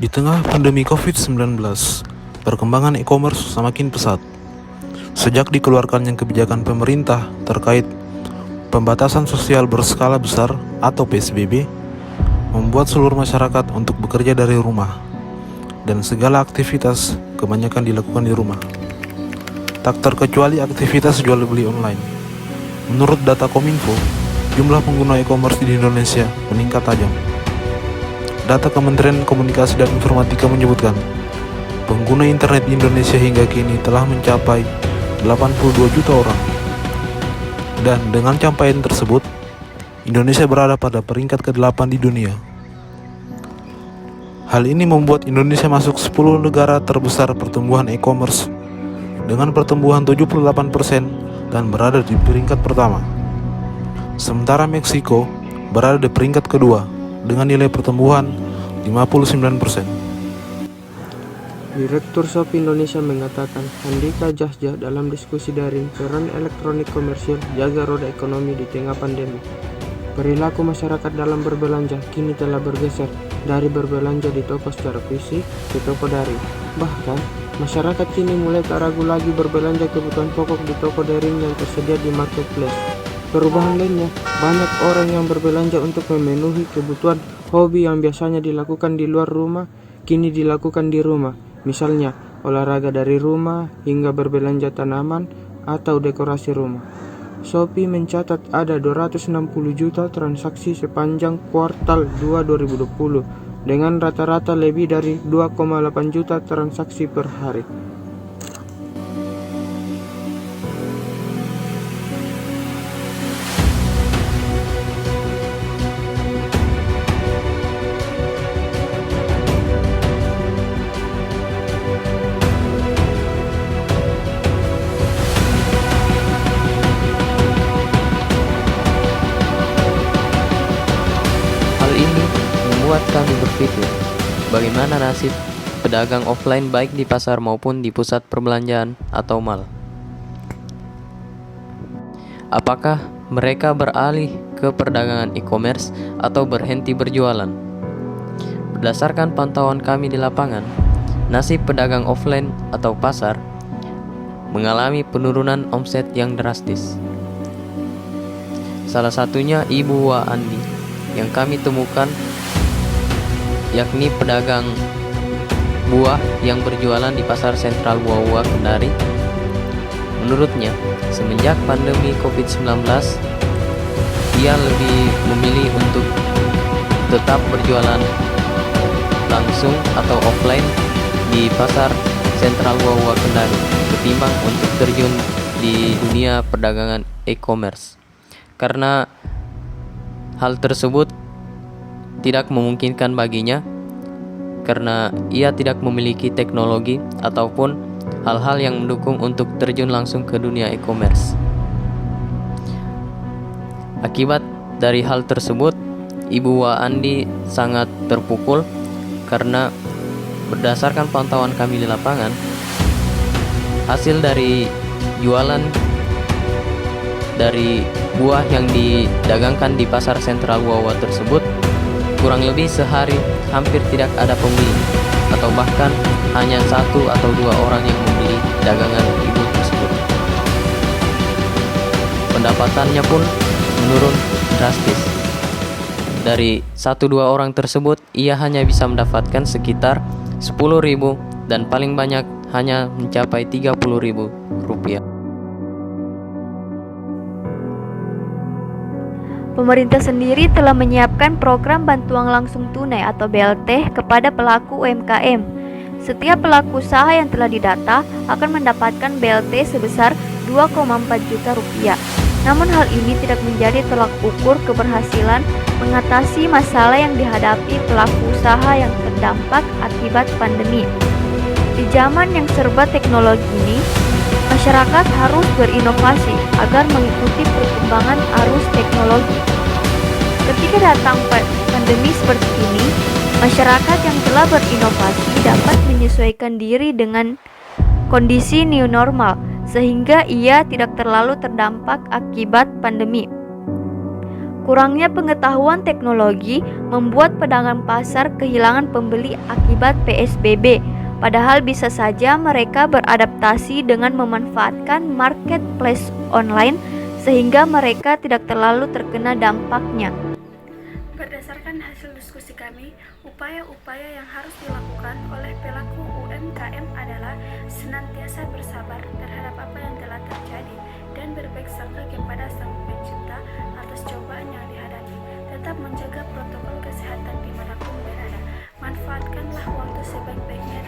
Di tengah pandemi COVID-19, perkembangan e-commerce semakin pesat. Sejak dikeluarkannya kebijakan pemerintah terkait pembatasan sosial berskala besar atau PSBB, membuat seluruh masyarakat untuk bekerja dari rumah, dan segala aktivitas kebanyakan dilakukan di rumah. Tak terkecuali aktivitas jual beli online. Menurut data Kominfo, jumlah pengguna e-commerce di Indonesia meningkat tajam. Data Kementerian Komunikasi dan Informatika menyebutkan, pengguna internet di Indonesia hingga kini telah mencapai 82 juta orang. Dan dengan capaian tersebut, Indonesia berada pada peringkat ke-8 di dunia. Hal ini membuat Indonesia masuk 10 negara terbesar pertumbuhan e-commerce dengan pertumbuhan 78% dan berada di peringkat pertama. Sementara Meksiko berada di peringkat kedua dengan nilai pertumbuhan 59%. Direktur Shopee Indonesia mengatakan, Handika Jahja dalam diskusi daring peran elektronik komersial jaga roda ekonomi di tengah pandemi. Perilaku masyarakat dalam berbelanja kini telah bergeser dari berbelanja di toko secara fisik ke toko daring. Bahkan, masyarakat kini mulai tak ragu lagi berbelanja kebutuhan pokok di toko daring yang tersedia di marketplace. Perubahan lainnya, banyak orang yang berbelanja untuk memenuhi kebutuhan hobi yang biasanya dilakukan di luar rumah, kini dilakukan di rumah. Misalnya, olahraga dari rumah hingga berbelanja tanaman atau dekorasi rumah. Shopee mencatat ada 260 juta transaksi sepanjang kuartal 2 2020 dengan rata-rata lebih dari 2,8 juta transaksi per hari. Hal ini membuat kami berpikir, bagaimana nasib pedagang offline baik di pasar maupun di pusat perbelanjaan atau mal. Apakah mereka beralih ke perdagangan e-commerce atau berhenti berjualan? Berdasarkan pantauan kami di lapangan, nasib pedagang offline atau pasar mengalami penurunan omset yang drastis. Salah satunya Ibu Wa Andi yang kami temukan, yakni pedagang buah yang berjualan di pasar sentral Buah Kendari. Menurutnya, semenjak pandemi COVID-19, ia lebih memilih untuk tetap berjualan langsung atau offline di pasar sentral Buah Kendari ketimbang untuk terjun di dunia perdagangan e-commerce. Karena hal tersebut tidak memungkinkan baginya karena ia tidak memiliki teknologi ataupun hal-hal yang mendukung untuk terjun langsung ke dunia e-commerce. Akibat dari hal tersebut, Ibu Wa Andi sangat terpukul karena berdasarkan pantauan kami di lapangan, hasil dari jualan dari buah yang didagangkan di pasar sentral Wawa tersebut, kurang lebih sehari hampir tidak ada pembeli, atau bahkan hanya 1 atau 2 orang yang membeli dagangan ibu tersebut. Pendapatannya pun menurun drastis. Dari 1-2 orang tersebut, ia hanya bisa mendapatkan sekitar 10.000 dan paling banyak hanya mencapai 30.000 rupiah. Pemerintah sendiri telah menyiapkan program bantuan langsung tunai atau BLT kepada pelaku UMKM. Setiap pelaku usaha yang telah didata akan mendapatkan BLT sebesar 2,4 juta rupiah. Namun hal ini tidak menjadi tolak ukur keberhasilan mengatasi masalah yang dihadapi pelaku usaha yang terdampak akibat pandemi. Di zaman yang serba teknologi ini, masyarakat harus berinovasi agar mengikuti perkembangan arus teknologi. Ketika datang pandemi seperti ini, masyarakat yang telah berinovasi dapat menyesuaikan diri dengan kondisi new normal, sehingga ia tidak terlalu terdampak akibat pandemi. Kurangnya pengetahuan teknologi membuat pedagang pasar kehilangan pembeli akibat PSBB, padahal bisa saja mereka beradaptasi dengan memanfaatkan marketplace online sehingga mereka tidak terlalu terkena dampaknya. Berdasarkan hasil diskusi kami, upaya-upaya yang harus dilakukan oleh pelaku UMKM adalah senantiasa bersabar terhadap apa yang telah terjadi dan berbaik sangka kepada Sang Pencipta atas cobaan yang dihadapi. Tetap menjaga protokol kesehatan dimanapun berada. Manfaatkanlah waktu sebaik-baiknya